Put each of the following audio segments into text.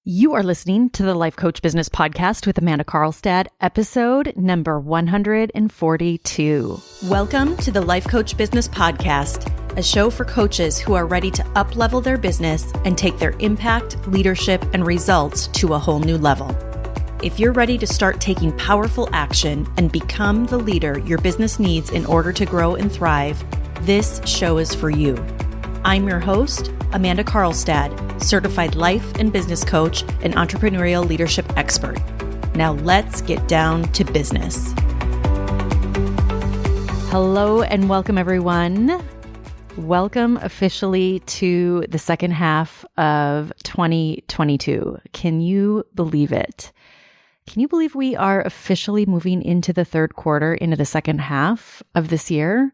You are listening to the Life Coach Business Podcast with Amanda Karlstad, episode number 142. Welcome to the Life Coach Business Podcast, a show for coaches who are ready to up-level their business and take their impact, leadership, and results to a whole new level. If you're ready to start taking powerful action and become the leader your business needs in order to grow and thrive, this show is for you. I'm your host, Amanda Karlstad, certified life and business coach and entrepreneurial leadership expert. Now let's get down to business. Hello and welcome, everyone. Welcome officially to the second half of 2022. Can you believe it? Can you believe we are officially moving into the third quarter, into the second half of this year?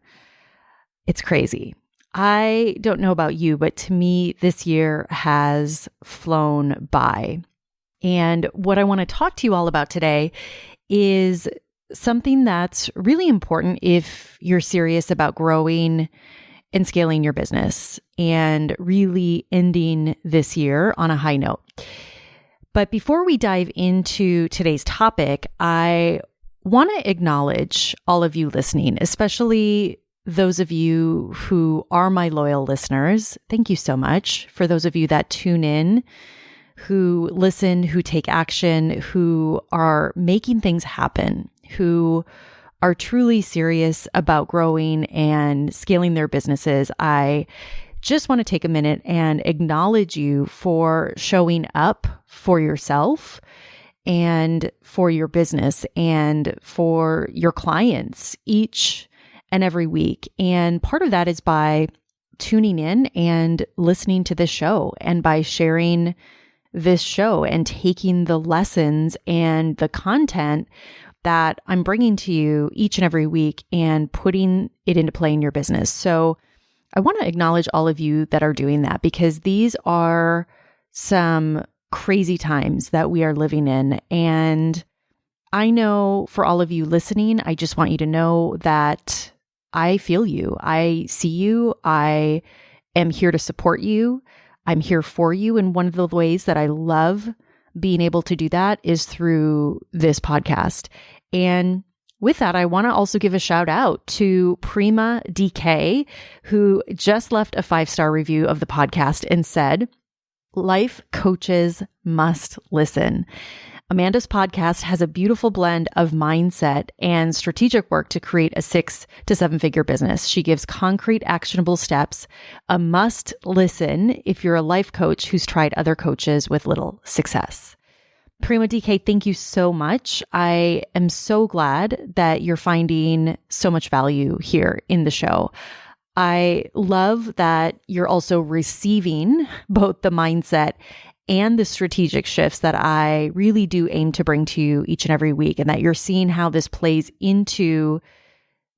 It's crazy. I don't know about you, but to me, this year has flown by. And what I want to talk to you all about today is something that's really important if you're serious about growing and scaling your business and really ending this year on a high note. But before we dive into today's topic, I want to acknowledge all of you listening, especially those of you who are my loyal listeners. Thank you so much. For those of you that tune in, who listen, who take action, who are making things happen, who are truly serious about growing and scaling their businesses, I just want to take a minute and acknowledge you for showing up for yourself and for your business and for your clients each and every week. And part of that is by tuning in and listening to this show and by sharing this show and taking the lessons and the content that I'm bringing to you each and every week and putting it into play in your business. So I want to acknowledge all of you that are doing that, because these are some crazy times that we are living in. And I know for all of you listening, I just want you to know that I feel you. I see you. I am here to support you. I'm here for you. And one of the ways that I love being able to do that is through this podcast. And with that, I want to also give a shout out to Prima DK, who just left a 5-star review of the podcast and said, "Life coaches must listen. Amanda's podcast has a beautiful blend of mindset and strategic work to create a 6 to 7 figure business. She gives concrete, actionable steps, a must listen if you're a life coach who's tried other coaches with little success." Prima DK, thank you so much. I am so glad that you're finding so much value here in the show. I love that you're also receiving both the mindset and the strategic shifts that I really do aim to bring to you each and every week, and that you're seeing how this plays into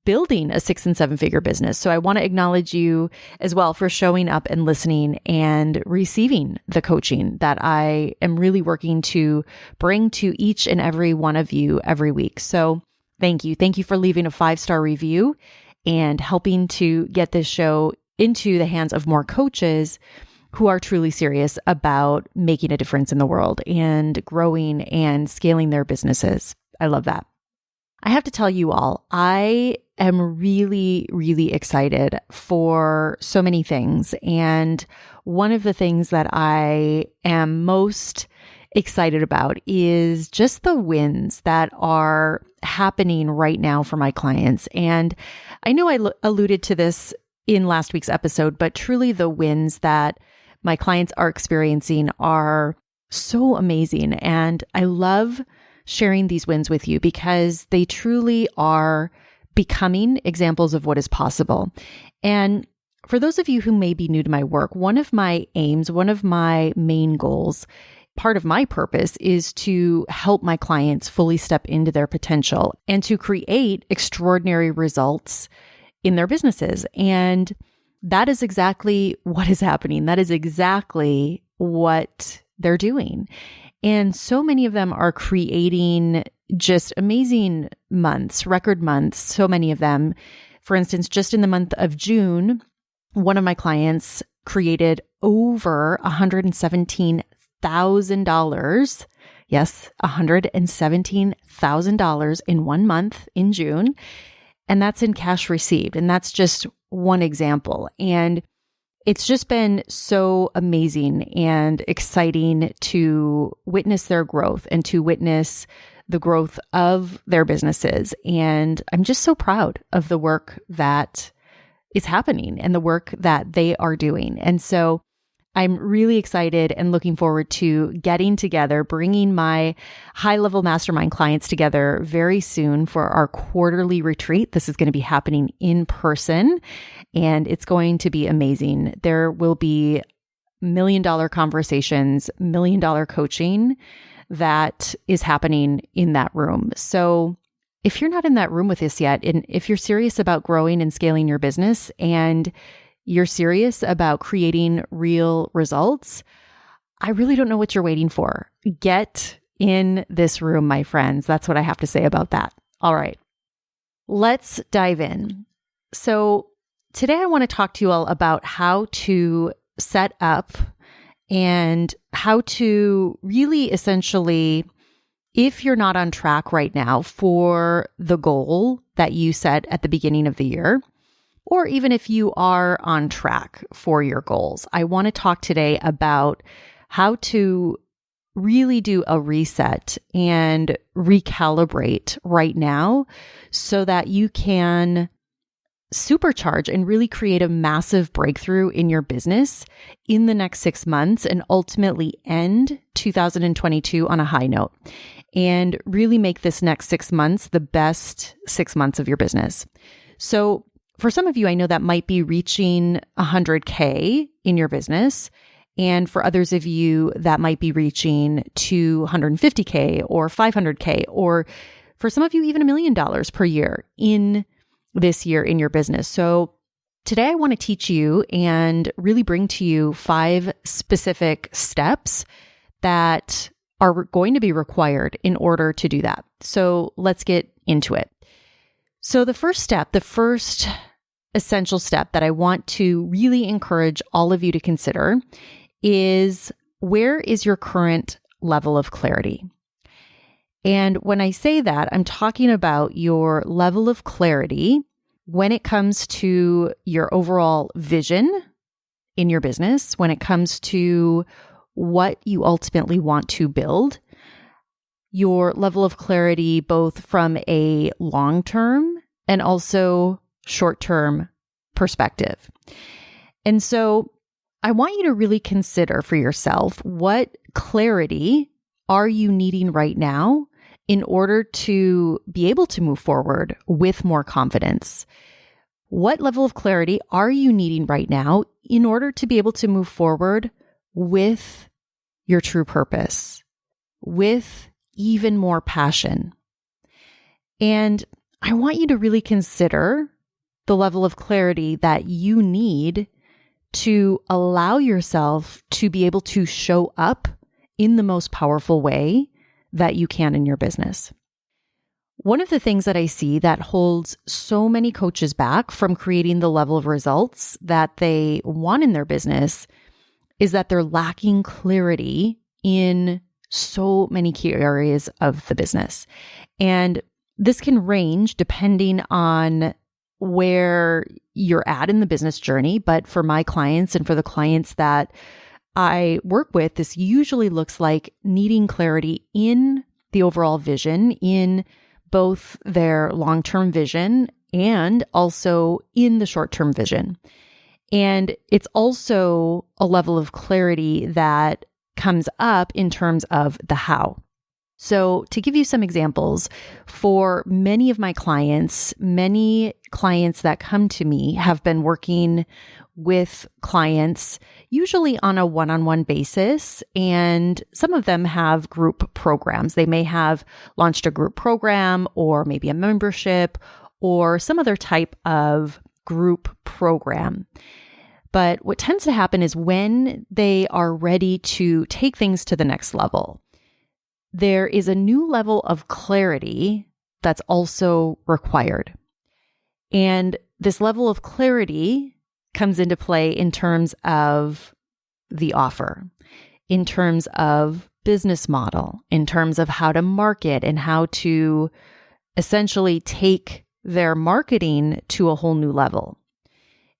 building a 6 and 7 figure business. So I want to acknowledge you as well for showing up and listening and receiving the coaching that I am really working to bring to each and every one of you every week. So thank you. Thank you for leaving a 5-star review and helping to get this show into the hands of more coaches who are truly serious about making a difference in the world and growing and scaling their businesses. I love that. I have to tell you all, I am really, really excited for so many things. And one of the things that I am most excited about is just the wins that are happening right now for my clients. And I know I alluded to this in last week's episode, but truly the wins that my clients are experiencing are so amazing. And I love sharing these wins with you because they truly are becoming examples of what is possible. And for those of you who may be new to my work, one of my aims, one of my main goals, part of my purpose is to help my clients fully step into their potential and to create extraordinary results in their businesses. And that is exactly what is happening. That is exactly what they're doing. And so many of them are creating just amazing months, record months, so many of them. For instance, just in the month of June, one of my clients created over $117,000. Yes, $117,000 in 1 month in June. And that's in cash received. And that's just one example. And it's just been so amazing and exciting to witness their growth and to witness the growth of their businesses. And I'm just so proud of the work that is happening and the work that they are doing. And so I'm really excited and looking forward to getting together, bringing my high-level mastermind clients together very soon for our quarterly retreat. This is going to be happening in person, and it's going to be amazing. There will be million-dollar conversations, million-dollar coaching that is happening in that room. So if you're not in that room with us yet, and if you're serious about growing and scaling your business and you're serious about creating real results, I really don't know what you're waiting for. Get in this room, my friends. That's what I have to say about that. All right, let's dive in. So today I want to talk to you all about how to set up and how to really essentially, if you're not on track right now for the goal that you set at the beginning of the year, or even if you are on track for your goals, I want to talk today about how to really do a reset and recalibrate right now so that you can supercharge and really create a massive breakthrough in your business in the next 6 months and ultimately end 2022 on a high note and really make this next 6 months the best 6 months of your business. So for some of you, I know that might be reaching 100K in your business. And for others of you, that might be reaching 250K or 500K, or for some of you, even $1 million per year in this year in your business. So today I want to teach you and really bring to you 5 specific steps that are going to be required in order to do that. So let's get into it. So the first essential step that I want to really encourage all of you to consider is, where is your current level of clarity? And when I say that, I'm talking about your level of clarity when it comes to your overall vision in your business, when it comes to what you ultimately want to build, your level of clarity both from a long-term and also short-term perspective. And so I want you to really consider for yourself, what clarity are you needing right now in order to be able to move forward with more confidence? What level of clarity are you needing right now in order to be able to move forward with your true purpose, with even more passion? And I want you to really consider the level of clarity that you need to allow yourself to be able to show up in the most powerful way that you can in your business. One of the things that I see that holds so many coaches back from creating the level of results that they want in their business is that they're lacking clarity in so many key areas of the business. And this can range depending on where you're at in the business journey. But for my clients and for the clients that I work with, this usually looks like needing clarity in the overall vision, in both their long-term vision and also in the short-term vision. And it's also a level of clarity that comes up in terms of the how. So to give you some examples, for many of my clients, many clients that come to me have been working with clients usually on a one-on-one basis, and some of them have group programs. They may have launched a group program or maybe a membership or some other type of group program. But what tends to happen is when they are ready to take things to the next level, there is a new level of clarity that's also required. And this level of clarity comes into play in terms of the offer. in terms of business model, in terms of how to market and how to essentially take their marketing to a whole new level.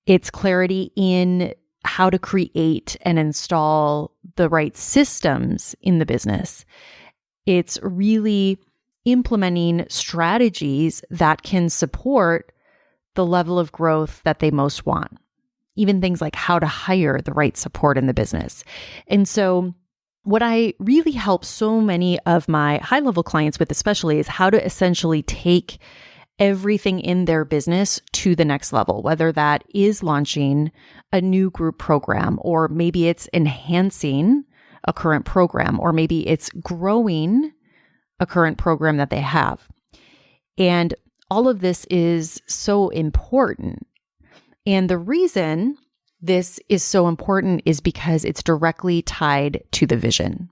It's clarity in how to create and install the right systems in the business. It's really implementing strategies that can support the level of growth that they most want. Even things like how to hire the right support in the business. And so what I really help so many of my high-level clients with especially is how to essentially take everything in their business to the next level, whether that is launching a new group program, or maybe it's enhancing a current program, or maybe it's growing a current program that they have. And all of this is so important. And the reason this is so important is because it's directly tied to the vision.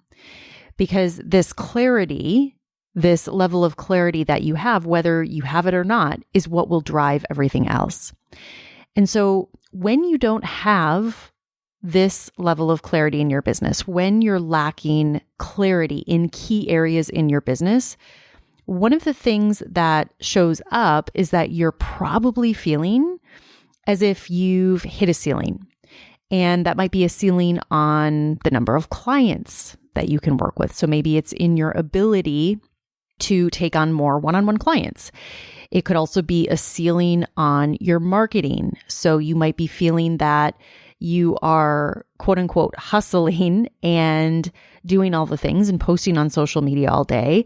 Because this clarity, this level of clarity that you have, whether you have it or not, is what will drive everything else. And so when you don't have this level of clarity in your business, when you're lacking clarity in key areas in your business, one of the things that shows up is that you're probably feeling as if you've hit a ceiling. And that might be a ceiling on the number of clients that you can work with. So maybe it's in your ability to take on more one-on-one clients. It could also be a ceiling on your marketing. So you might be feeling that you are quote unquote hustling and doing all the things and posting on social media all day.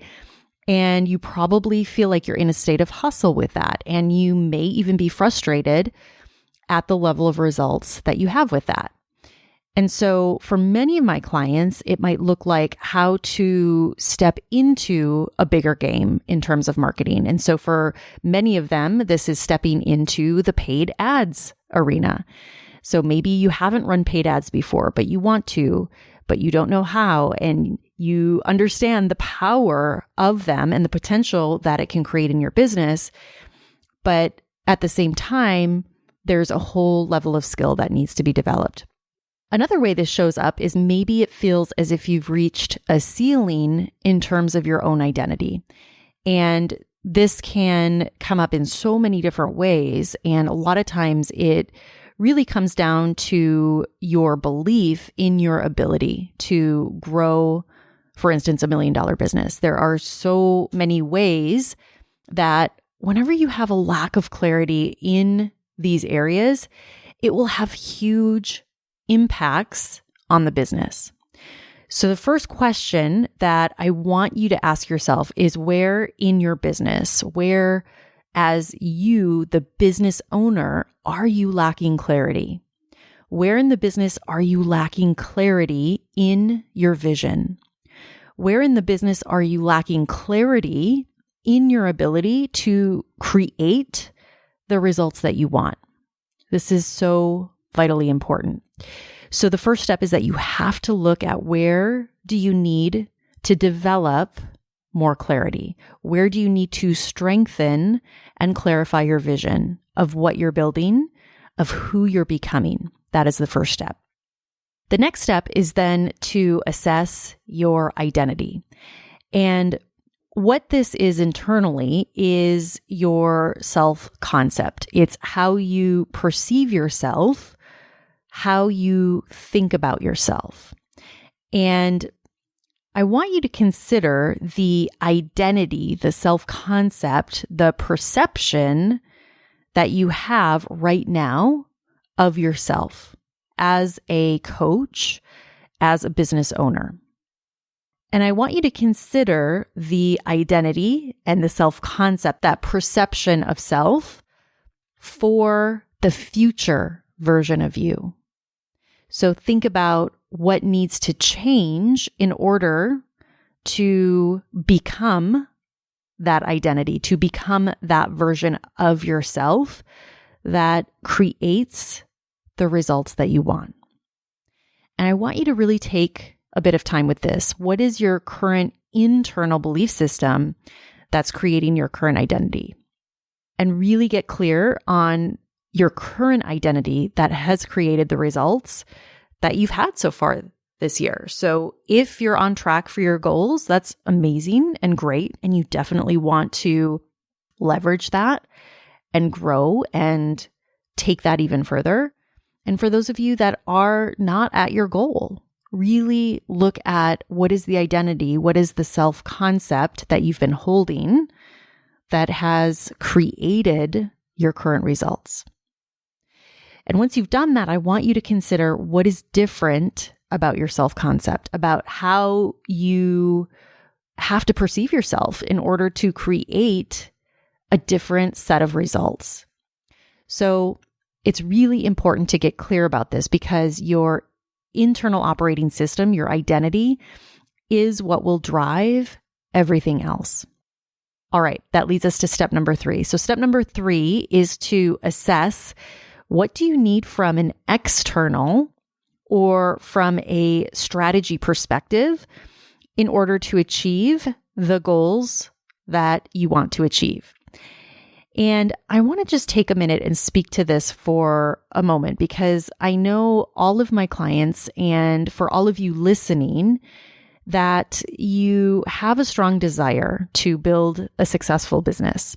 And you probably feel like you're in a state of hustle with that. And you may even be frustrated at the level of results that you have with that. And so for many of my clients, it might look like how to step into a bigger game in terms of marketing. And so for many of them, this is stepping into the paid ads arena. So maybe you haven't run paid ads before, but you want to, but you don't know how. And you understand the power of them and the potential that it can create in your business. But at the same time, there's a whole level of skill that needs to be developed. Another way this shows up is maybe it feels as if you've reached a ceiling in terms of your own identity. And this can come up in so many different ways. And a lot of times it really comes down to your belief in your ability to grow, for instance, $1 million business. There are so many ways that whenever you have a lack of clarity in these areas, it will have huge impacts on the business. So the first question that I want you to ask yourself is, where in your business, where as you, the business owner, are you lacking clarity? Where in the business are you lacking clarity in your vision? Where in the business are you lacking clarity in your ability to create the results that you want? This is so vitally important. So the first step is that you have to look at, where do you need to develop more clarity? Where do you need to strengthen and clarify your vision of what you're building, of who you're becoming? That is the first step. The next step is then to assess your identity. And what this is internally is your self-concept. It's how you perceive yourself, how you think about yourself. And I want you to consider the identity, the self-concept, the perception that you have right now of yourself as a coach, as a business owner. And I want you to consider the identity and the self-concept, that perception of self, for the future version of you. So think about what needs to change in order to become that identity, to become that version of yourself that creates the results that you want. And I want you to really take a bit of time with this. What is your current internal belief system that's creating your current identity? And really get clear on your current identity that has created the results that you've had so far this year. So if you're on track for your goals, that's amazing and great. And you definitely want to leverage that and grow and take that even further. And for those of you that are not at your goal, really look at what is the identity, what is the self-concept that you've been holding that has created your current results. And once you've done that, I want you to consider what is different about your self-concept, about how you have to perceive yourself in order to create a different set of results. So it's really important to get clear about this because your internal operating system, your identity, is what will drive everything else. All right, that leads us to step number 3. So step number 3 is to assess what do you need from an external or from a strategy perspective in order to achieve the goals that you want to achieve. And I want to just take a minute and speak to this for a moment because I know all of my clients and for all of you listening that you have a strong desire to build a successful business.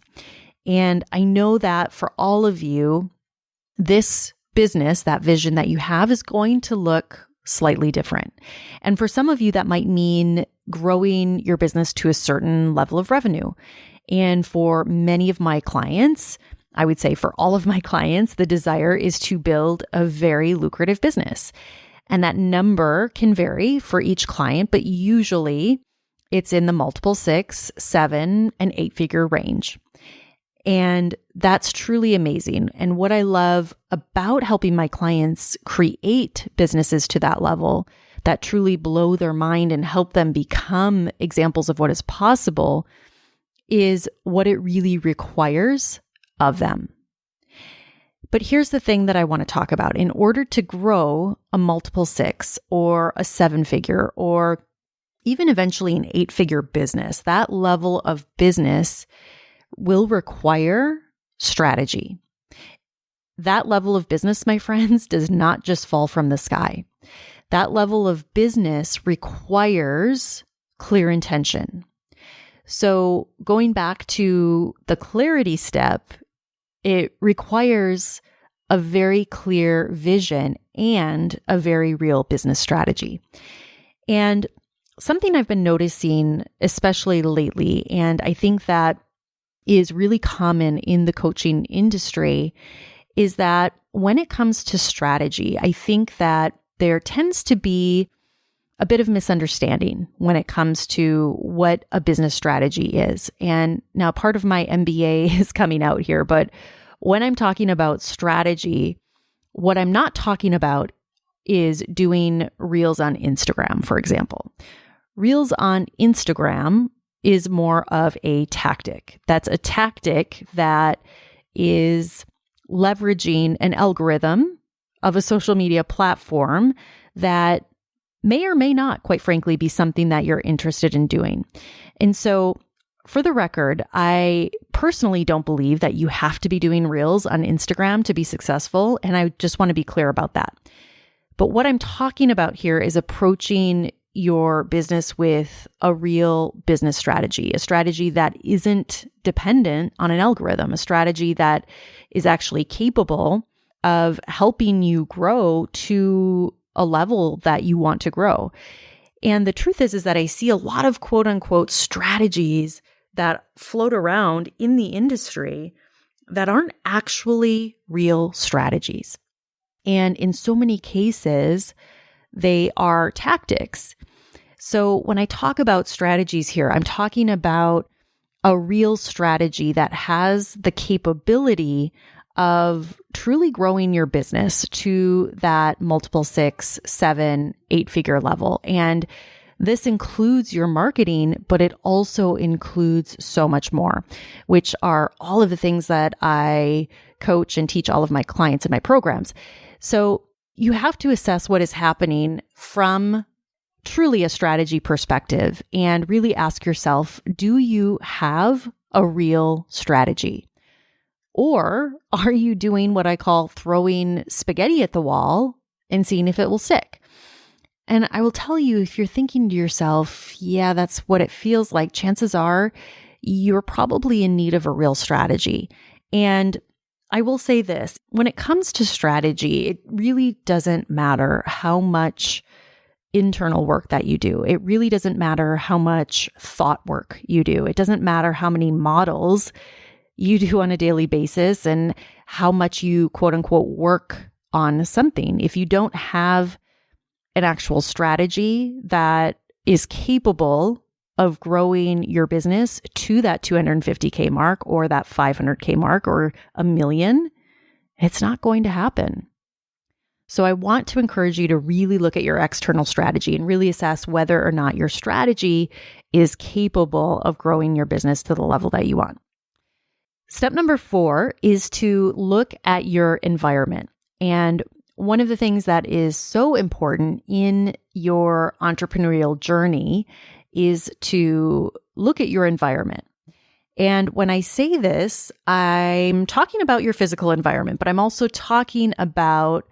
And I know that for all of you, this business, that vision that you have is going to look slightly different. And for some of you, that might mean growing your business to a certain level of revenue. And for many of my clients, I would say for all of my clients, the desire is to build a very lucrative business. And that number can vary for each client, but usually it's in the multiple 6, 7, and 8-figure range. And that's truly amazing. And what I love about helping my clients create businesses to that level that truly blow their mind and help them become examples of what is possible is what it really requires of them. But here's the thing that I want to talk about. In order to grow a multiple 6 or a 7-figure or even eventually an 8-figure business, that level of business will require strategy. That level of business, my friends, does not just fall from the sky. That level of business requires clear intention. So going back to the clarity step, it requires a very clear vision and a very real business strategy. And something I've been noticing, especially lately, and I think that is really common in the coaching industry, is that when it comes to strategy, I think that there tends to be a bit of misunderstanding when it comes to what a business strategy is. And now part of my MBA is coming out here, but when I'm talking about strategy, what I'm not talking about is doing reels on Instagram, for example. Reels on Instagram is more of a tactic. That's a tactic that is leveraging an algorithm of a social media platform that may or may not, quite frankly, be something that you're interested in doing. And so for the record, I personally don't believe that you have to be doing reels on Instagram to be successful. And I just want to be clear about that. But what I'm talking about here is approaching your business with a real business strategy, a strategy that isn't dependent on an algorithm, a strategy that is actually capable of helping you grow to a level that you want to grow. And the truth is that I see a lot of quote unquote strategies that float around in the industry that aren't actually real strategies. And in so many cases, they are tactics. So when I talk about strategies here, I'm talking about a real strategy that has the capability of truly growing your business to that multiple 6, 7, 8-figure level. And this includes your marketing, but it also includes so much more, which are all of the things that I coach and teach all of my clients in my programs. So you have to assess what is happening from truly a strategy perspective and really ask yourself, do you have a real strategy? Or are you doing what I call throwing spaghetti at the wall and seeing if it will stick? And I will tell you, if you're thinking to yourself, yeah, that's what it feels like, chances are you're probably in need of a real strategy. And I will say this, when it comes to strategy, it really doesn't matter how much internal work that you do. It really doesn't matter how much thought work you do. It doesn't matter how many models you do on a daily basis and how much you quote unquote work on something. If you don't have an actual strategy that is capable of growing your business to that 250K mark or that 500K mark or $1 million, it's not going to happen. So I want to encourage you to really look at your external strategy and really assess whether or not your strategy is capable of growing your business to the level that you want. Step number 4 is to look at your environment. And one of the things that is so important in your entrepreneurial journey is to look at your environment. And when I say this, I'm talking about your physical environment, but I'm also talking about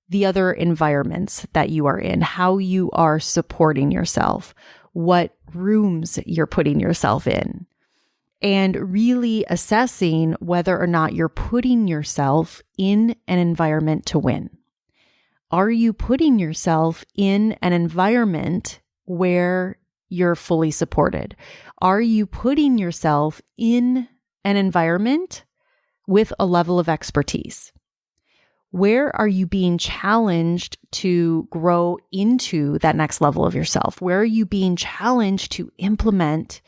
the other environments that you are in, how you are supporting yourself, what rooms you're putting yourself in, and really assessing whether or not you're putting yourself in an environment to win. Are you putting yourself in an environment where you're fully supported? Are you putting yourself in an environment with a level of expertise? Where are you being challenged to grow into that next level of yourself? Where are you being challenged to implement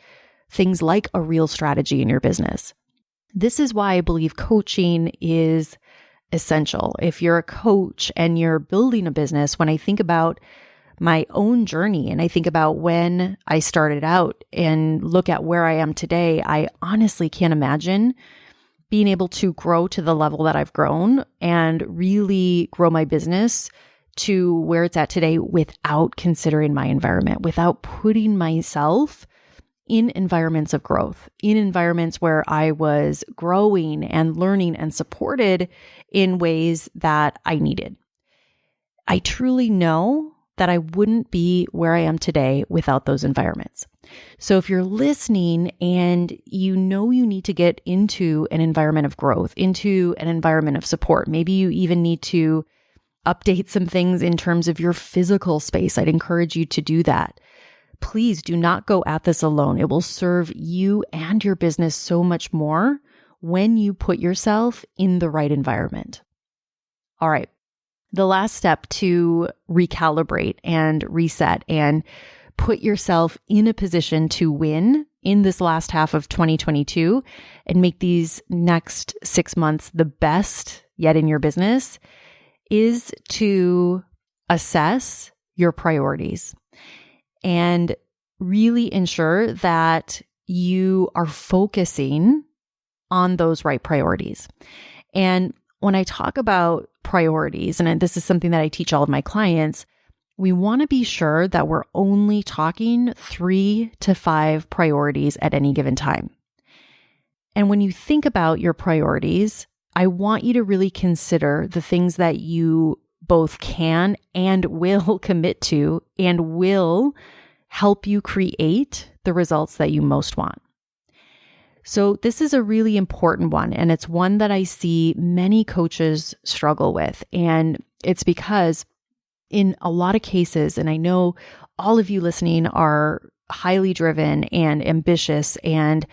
things like a real strategy in your business? This is why I believe coaching is essential. If you're a coach and you're building a business, when I think about my own journey and I think about when I started out and look at where I am today, I honestly can't imagine being able to grow to the level that I've grown and really grow my business to where it's at today without considering my environment, without putting myself in environments of growth, in environments where I was growing and learning and supported in ways that I needed. I truly know that I wouldn't be where I am today without those environments. So if you're listening and you know you need to get into an environment of growth, into an environment of support, maybe you even need to update some things in terms of your physical space, I'd encourage you to do that. Please do not go at this alone. It will serve you and your business so much more when you put yourself in the right environment. All right. The last step to recalibrate and reset and put yourself in a position to win in this last half of 2022 and make these next 6 months the best yet in your business is to assess your priorities and really ensure that you are focusing on those right priorities. And when I talk about priorities, and this is something that I teach all of my clients, we want to be sure that we're only talking 3 to 5 priorities at any given time. And when you think about your priorities, I want you to really consider the things that you both can and will commit to and will help you create the results that you most want. So this is a really important one, and it's one that I see many coaches struggle with. And it's because in a lot of cases, and I know all of you listening are highly driven and ambitious and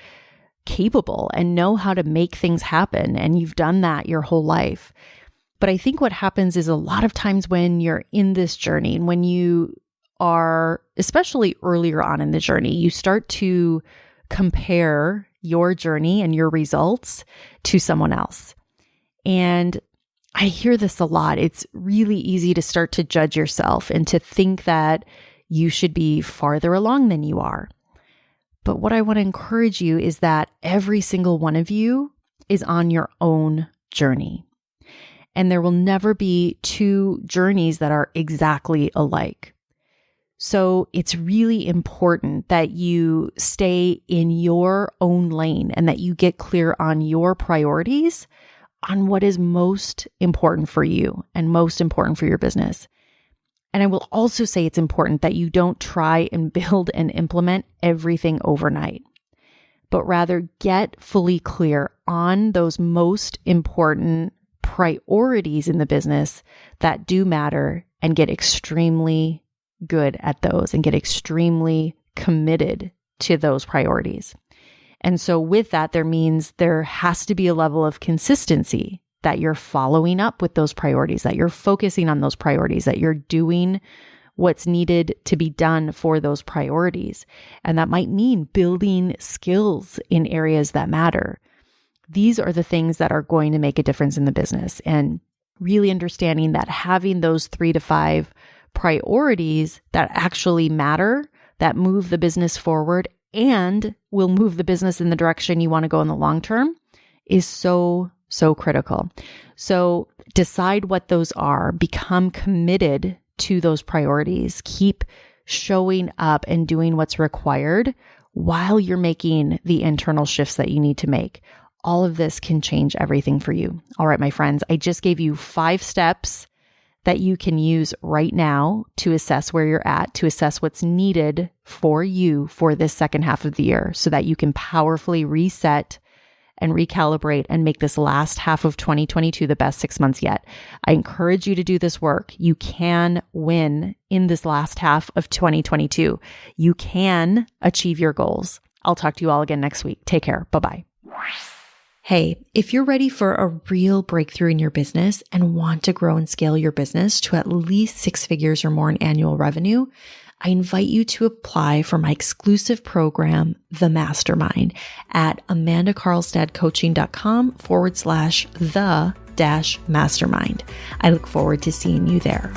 capable and know how to make things happen, and you've done that your whole life. But I think what happens is a lot of times when you're in this journey and when you are, especially earlier on in the journey, you start to compare your journey and your results to someone else. And I hear this a lot. It's really easy to start to judge yourself and to think that you should be farther along than you are. But what I want to encourage you is that every single one of you is on your own journey. And there will never be 2 journeys that are exactly alike. So it's really important that you stay in your own lane and that you get clear on your priorities, on what is most important for you and most important for your business. And I will also say it's important that you don't try and build and implement everything overnight, but rather get fully clear on those most important priorities in the business that do matter and get extremely good at those and get extremely committed to those priorities. And so with that, there has to be a level of consistency that you're following up with those priorities, that you're focusing on those priorities, that you're doing what's needed to be done for those priorities. And that might mean building skills in areas that matter. These are the things that are going to make a difference in the business, and really understanding that having those 3 to 5 priorities that actually matter, that move the business forward and will move the business in the direction you want to go in the long term is so critical. So decide what those are, become committed to those priorities, keep showing up and doing what's required while you're making the internal shifts that you need to make. All of this can change everything for you. All right, my friends, I just gave you 5 steps that you can use right now to assess where you're at, to assess what's needed for you for this second half of the year so that you can powerfully reset and recalibrate and make this last half of 2022 the best 6 months yet. I encourage you to do this work. You can win in this last half of 2022. You can achieve your goals. I'll talk to you all again next week. Take care. Bye-bye. Hey, if you're ready for a real breakthrough in your business and want to grow and scale your business to at least 6 figures or more in annual revenue, I invite you to apply for my exclusive program, The Mastermind, at amandacarlstadcoaching.com/the-mastermind. I look forward to seeing you there.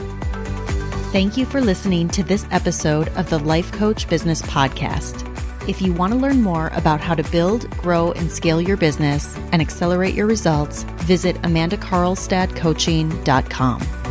Thank you for listening to this episode of the Life Coach Business Podcast. If you want to learn more about how to build, grow, and scale your business and accelerate your results, visit amandacarlstadcoaching.com.